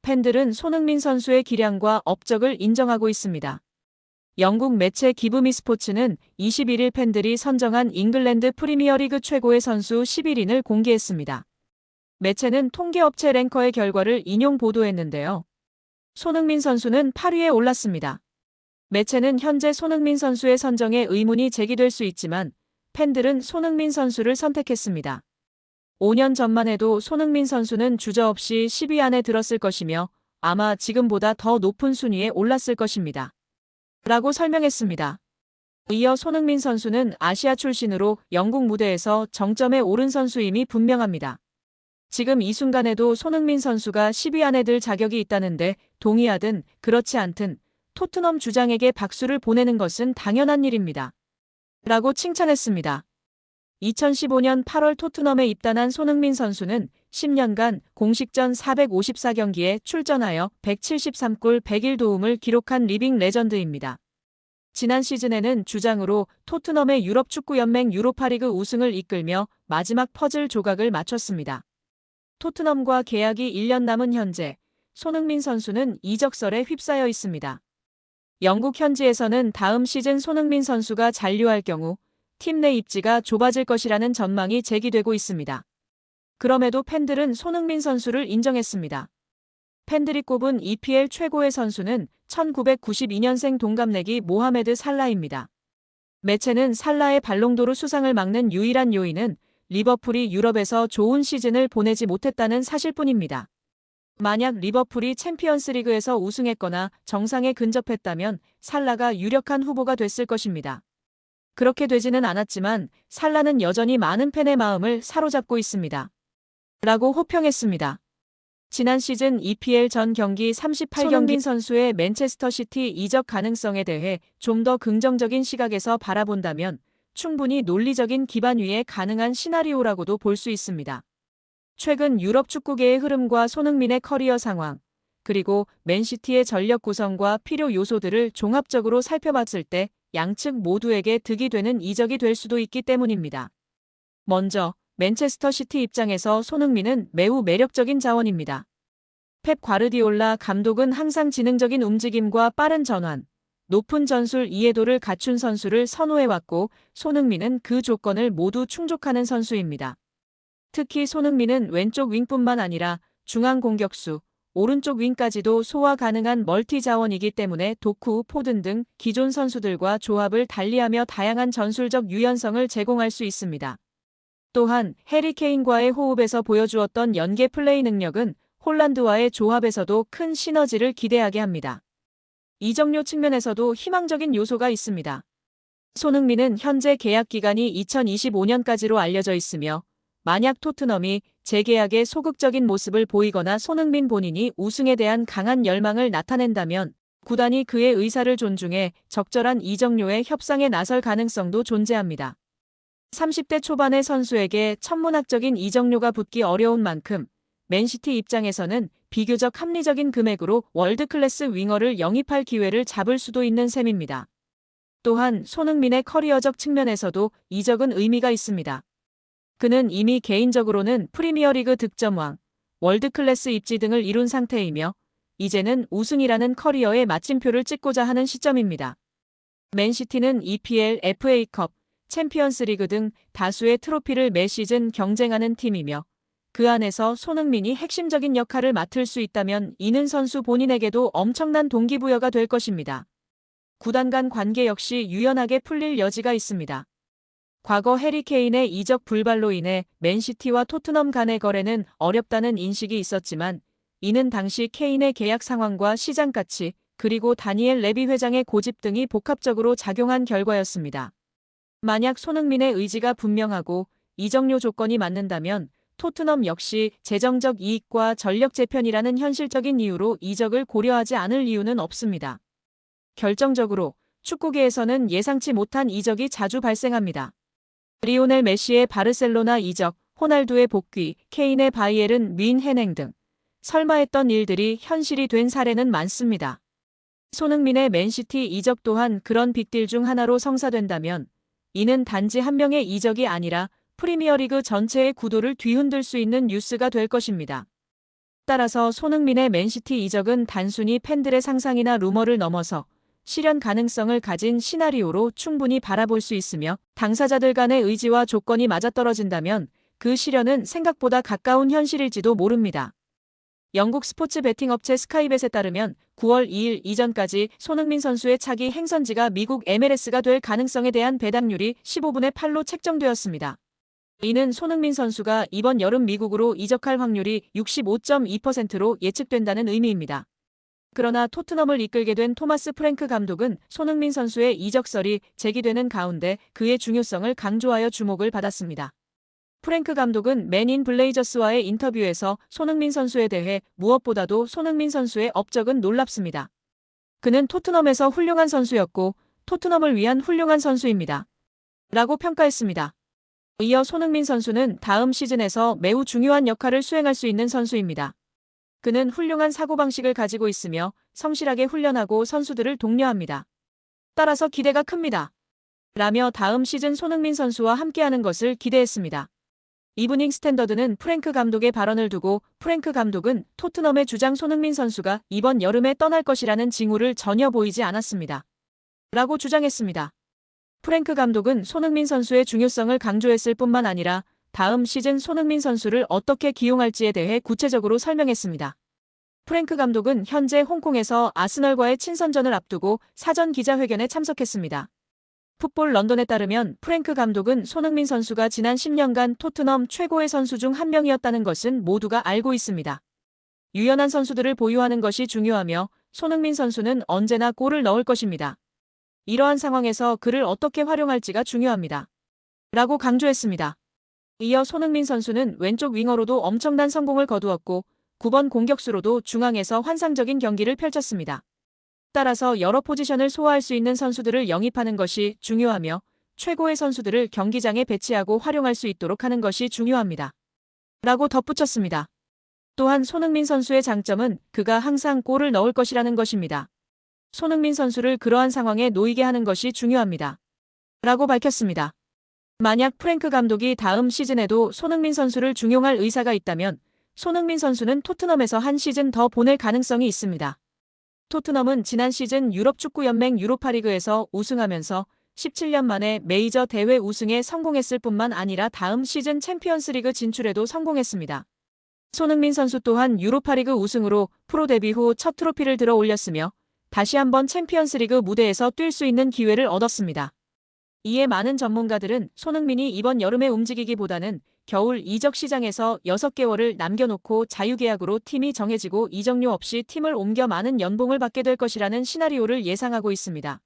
팬들은 손흥민 선수의 기량과 업적을 인정하고 있습니다. 영국 매체 기브미 스포츠는 21일 팬들이 선정한 잉글랜드 프리미어리그 최고의 선수 11인을 공개했습니다. 매체는 통계업체 랭커의 결과를 인용 보도했는데요. 손흥민 선수는 8위에 올랐습니다. 매체는 현재 손흥민 선수의 선정에 의문이 제기될 수 있지만 팬들은 손흥민 선수를 선택했습니다. 5년 전만 해도 손흥민 선수는 주저없이 10위 안에 들었을 것이며 아마 지금보다 더 높은 순위에 올랐을 것입니다. 라고 설명했습니다. 이어 손흥민 선수는 아시아 출신으로 영국 무대에서 정점에 오른 선수임이 분명합니다. 지금 이 순간에도 손흥민 선수가 10위 안에 들 자격이 있다는데 동의하든 그렇지 않든 토트넘 주장에게 박수를 보내는 것은 당연한 일입니다. 라고 칭찬했습니다. 2015년 8월 토트넘에 입단한 손흥민 선수는 10년간 공식전 454경기에 출전하여 173골 101도움을 기록한 리빙 레전드입니다. 지난 시즌에는 주장으로 토트넘의 유럽축구연맹 유로파리그 우승을 이끌며 마지막 퍼즐 조각을 맞췄습니다. 토트넘과 계약이 1년 남은 현재 손흥민 선수는 이적설에 휩싸여 있습니다. 영국 현지에서는 다음 시즌 손흥민 선수가 잔류할 경우 팀 내 입지가 좁아질 것이라는 전망이 제기되고 있습니다. 그럼에도 팬들은 손흥민 선수를 인정했습니다. 팬들이 꼽은 EPL 최고의 선수는 1992년생 동갑내기 모하메드 살라입니다. 매체는 살라의 발롱도르 수상을 막는 유일한 요인은 리버풀이 유럽에서 좋은 시즌을 보내지 못했다는 사실뿐입니다. 만약 리버풀이 챔피언스리그에서 우승했거나 정상에 근접했다면 살라가 유력한 후보가 됐을 것입니다. 그렇게 되지는 않았지만 살라는 여전히 많은 팬의 마음을 사로잡고 있습니다. 라고 호평했습니다. 지난 시즌 EPL 전 경기 38경기 손흥민 선수의 맨체스터 시티 이적 가능성에 대해 좀 더 긍정적인 시각에서 바라본다면 충분히 논리적인 기반 위에 가능한 시나리오라고도 볼 수 있습니다. 최근 유럽 축구계의 흐름과 손흥민의 커리어 상황, 그리고 맨시티의 전력 구성과 필요 요소들을 종합적으로 살펴봤을 때 양측 모두에게 득이 되는 이적이 될 수도 있기 때문입니다. 먼저 맨체스터 시티 입장에서 손흥민은 매우 매력적인 자원입니다. 펩 과르디올라 감독은 항상 지능적인 움직임과 빠른 전환, 높은 전술 이해도를 갖춘 선수를 선호해왔고 손흥민은 그 조건을 모두 충족하는 선수입니다. 특히 손흥민은 왼쪽 윙뿐만 아니라 중앙 공격수, 오른쪽 윙까지도 소화 가능한 멀티 자원이기 때문에 도쿠, 포든 등 기존 선수들과 조합을 달리하며 다양한 전술적 유연성을 제공할 수 있습니다. 또한 해리 케인과의 호흡에서 보여주었던 연계 플레이 능력은 홀란드와의 조합에서도 큰 시너지를 기대하게 합니다. 이적료 측면에서도 희망적인 요소가 있습니다. 손흥민은 현재 계약 기간이 2025년까지로 알려져 있으며 만약 토트넘이 재계약에 소극적인 모습을 보이거나 손흥민 본인이 우승에 대한 강한 열망을 나타낸다면 구단이 그의 의사를 존중해 적절한 이적료의 협상에 나설 가능성도 존재합니다. 30대 초반의 선수에게 천문학적인 이적료가 붙기 어려운 만큼 맨시티 입장에서는 비교적 합리적인 금액으로 월드클래스 윙어를 영입할 기회를 잡을 수도 있는 셈입니다. 또한 손흥민의 커리어적 측면에서도 이적은 의미가 있습니다. 그는 이미 개인적으로는 프리미어리그 득점왕, 월드클래스 입지 등을 이룬 상태이며 이제는 우승이라는 커리어의 마침표를 찍고자 하는 시점입니다. 맨시티는 EPL, FA컵, 챔피언스리그 등 다수의 트로피를 매 시즌 경쟁하는 팀이며 그 안에서 손흥민이 핵심적인 역할을 맡을 수 있다면 이는 선수 본인에게도 엄청난 동기부여가 될 것입니다. 구단 간 관계 역시 유연하게 풀릴 여지가 있습니다. 과거 해리 케인의 이적 불발로 인해 맨시티와 토트넘 간의 거래는 어렵다는 인식이 있었지만 이는 당시 케인의 계약 상황과 시장 가치 그리고 다니엘 레비 회장의 고집 등이 복합적으로 작용한 결과였습니다. 만약 손흥민의 의지가 분명하고 이적료 조건이 맞는다면 토트넘 역시 재정적 이익과 전력 재편이라는 현실적인 이유로 이적을 고려하지 않을 이유는 없습니다. 결정적으로 축구계에서는 예상치 못한 이적이 자주 발생합니다. 리오넬 메시의 바르셀로나 이적, 호날두의 복귀, 케인의 바이에른 뮌헨행 등 설마 했던 일들이 현실이 된 사례는 많습니다. 손흥민의 맨시티 이적 또한 그런 빅딜 중 하나로 성사된다면 이는 단지 한 명의 이적이 아니라 프리미어리그 전체의 구도를 뒤흔들 수 있는 뉴스가 될 것입니다. 따라서 손흥민의 맨시티 이적은 단순히 팬들의 상상이나 루머를 넘어서 실현 가능성을 가진 시나리오로 충분히 바라볼 수 있으며, 당사자들 간의 의지와 조건이 맞아떨어진다면 그 실현은 생각보다 가까운 현실일지도 모릅니다. 영국 스포츠 베팅 업체 스카이벳에 따르면 9월 2일 이전까지 손흥민 선수의 차기 행선지가 미국 MLS가 될 가능성에 대한 배당률이 15분의 8로 책정되었습니다. 이는 손흥민 선수가 이번 여름 미국으로 이적할 확률이 65.2%로 예측된다는 의미입니다. 그러나 토트넘을 이끌게 된 토마스 프랭크 감독은 손흥민 선수의 이적설이 제기되는 가운데 그의 중요성을 강조하여 주목을 받았습니다. 프랭크 감독은 맨인 블레이저스와의 인터뷰에서 손흥민 선수에 대해 무엇보다도 손흥민 선수의 업적은 놀랍습니다. 그는 토트넘에서 훌륭한 선수였고 토트넘을 위한 훌륭한 선수입니다. 라고 평가했습니다. 이어 손흥민 선수는 다음 시즌에서 매우 중요한 역할을 수행할 수 있는 선수입니다. 그는 훌륭한 사고방식을 가지고 있으며 성실하게 훈련하고 선수들을 독려합니다. 따라서 기대가 큽니다. 라며 다음 시즌 손흥민 선수와 함께하는 것을 기대했습니다. 이브닝 스탠더드는 프랭크 감독의 발언을 두고 프랭크 감독은 토트넘의 주장 손흥민 선수가 이번 여름에 떠날 것이라는 징후를 전혀 보이지 않았습니다. 라고 주장했습니다. 프랭크 감독은 손흥민 선수의 중요성을 강조했을 뿐만 아니라 다음 시즌 손흥민 선수를 어떻게 기용할지에 대해 구체적으로 설명했습니다. 프랭크 감독은 현재 홍콩에서 아스널과의 친선전을 앞두고 사전 기자회견에 참석했습니다. 풋볼 런던에 따르면 프랭크 감독은 손흥민 선수가 지난 10년간 토트넘 최고의 선수 중 한 명이었다는 것은 모두가 알고 있습니다. 유연한 선수들을 보유하는 것이 중요하며 손흥민 선수는 언제나 골을 넣을 것입니다. 이러한 상황에서 그를 어떻게 활용할지가 중요합니다. 라고 강조했습니다. 이어 손흥민 선수는 왼쪽 윙어로도 엄청난 성공을 거두었고 9번 공격수로도 중앙에서 환상적인 경기를 펼쳤습니다. 따라서 여러 포지션을 소화할 수 있는 선수들을 영입하는 것이 중요하며 최고의 선수들을 경기장에 배치하고 활용할 수 있도록 하는 것이 중요합니다. 라고 덧붙였습니다. 또한 손흥민 선수의 장점은 그가 항상 골을 넣을 것이라는 것입니다. 손흥민 선수를 그러한 상황에 놓이게 하는 것이 중요합니다. 라고 밝혔습니다. 만약 프랭크 감독이 다음 시즌에도 손흥민 선수를 중용할 의사가 있다면 손흥민 선수는 토트넘에서 한 시즌 더 보낼 가능성이 있습니다. 토트넘은 지난 시즌 유럽축구연맹 유로파리그에서 우승하면서 17년 만에 메이저 대회 우승에 성공했을 뿐만 아니라 다음 시즌 챔피언스리그 진출에도 성공했습니다. 손흥민 선수 또한 유로파리그 우승으로 프로 데뷔 후 첫 트로피를 들어 올렸으며 다시 한번 챔피언스리그 무대에서 뛸 수 있는 기회를 얻었습니다. 이에 많은 전문가들은 손흥민이 이번 여름에 움직이기보다는 겨울 이적 시장에서 6개월을 남겨놓고 자유계약으로 팀이 정해지고 이적료 없이 팀을 옮겨 많은 연봉을 받게 될 것이라는 시나리오를 예상하고 있습니다.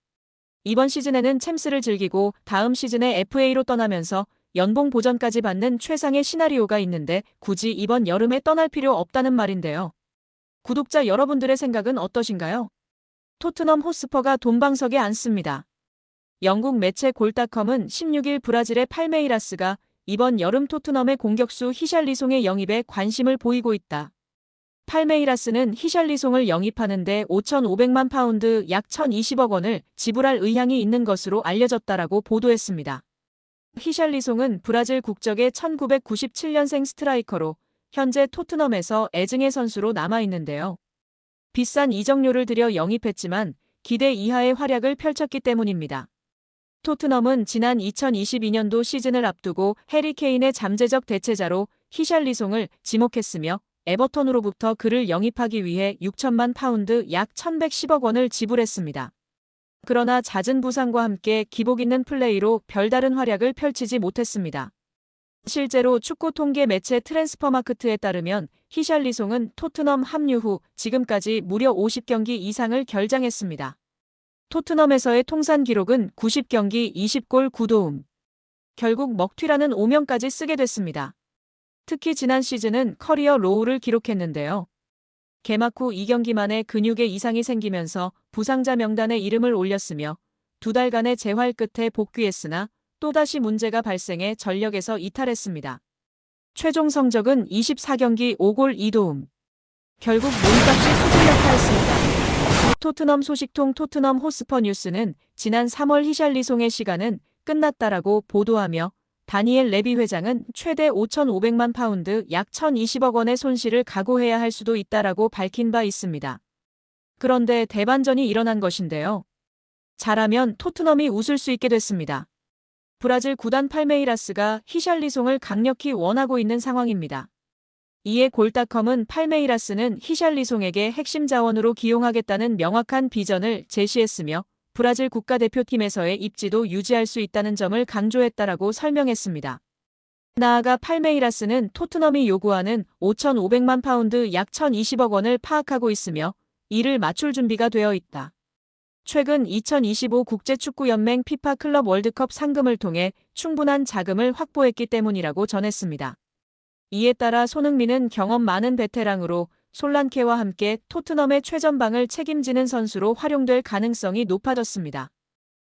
이번 시즌에는 챔스를 즐기고 다음 시즌에 FA로 떠나면서 연봉 보전까지 받는 최상의 시나리오가 있는데 굳이 이번 여름에 떠날 필요 없다는 말인데요. 구독자 여러분들의 생각은 어떠신가요? 토트넘 호스퍼가 돈방석에 앉습니다. 영국 매체 골닷컴은 16일 브라질의 팔메이라스가 이번 여름 토트넘의 공격수 히샬리송의 영입에 관심을 보이고 있다. 팔메이라스는 히샬리송을 영입하는 데 5,500만 파운드 약 1,020억 원을 지불할 의향이 있는 것으로 알려졌다라고 보도했습니다. 히샬리송은 브라질 국적의 1997년생 스트라이커로 현재 토트넘에서 애증의 선수로 남아있는데요. 비싼 이적료를 들여 영입했지만 기대 이하의 활약을 펼쳤기 때문입니다. 토트넘은 지난 2022년도 시즌을 앞두고 해리 케인의 잠재적 대체자로 히샬리송을 지목했으며 에버턴으로부터 그를 영입하기 위해 6천만 파운드 약 1,110억 원을 지불했습니다. 그러나 잦은 부상과 함께 기복 있는 플레이로 별다른 활약을 펼치지 못했습니다. 실제로 축구 통계 매체 트랜스퍼마크트에 따르면 히샬리송은 토트넘 합류 후 지금까지 무려 50경기 이상을 결장했습니다. 토트넘에서의 통산 기록은 90경기 20골 9도움. 결국 먹튀라는 오명까지 쓰게 됐습니다. 특히 지난 시즌은 커리어 로우를 기록했는데요. 개막 후 2경기 만에 근육에 이상이 생기면서 부상자 명단에 이름을 올렸으며 2달간의 재활 끝에 복귀했으나 또다시 문제가 발생해 전력에서 이탈했습니다. 최종 성적은 24경기 5골 2도움. 결국 몸값이 수두룩하였습니다. 토트넘 소식통 토트넘 호스퍼 뉴스는 지난 3월 히샬리송의 시간은 끝났다라고 보도하며 다니엘 레비 회장은 최대 5,500만 파운드 약 1,020억 원의 손실을 각오해야 할 수도 있다라고 밝힌 바 있습니다. 그런데 대반전이 일어난 것인데요. 잘하면 토트넘이 웃을 수 있게 됐습니다. 브라질 구단 팔메이라스가 히샬리송을 강력히 원하고 있는 상황입니다. 이에 골닷컴은 팔메이라스는 히샬리송에게 핵심 자원으로 기용하겠다는 명확한 비전을 제시했으며 브라질 국가대표팀에서의 입지도 유지할 수 있다는 점을 강조했다라고 설명했습니다. 나아가 팔메이라스는 토트넘이 요구하는 5,500만 파운드 약 1,020억 원을 파악하고 있으며 이를 맞출 준비가 되어 있다. 최근 2025 국제축구연맹 피파 클럽 월드컵 상금을 통해 충분한 자금을 확보했기 때문이라고 전했습니다. 이에 따라 손흥민은 경험 많은 베테랑으로 솔란케와 함께 토트넘의 최전방을 책임지는 선수로 활용될 가능성이 높아졌습니다.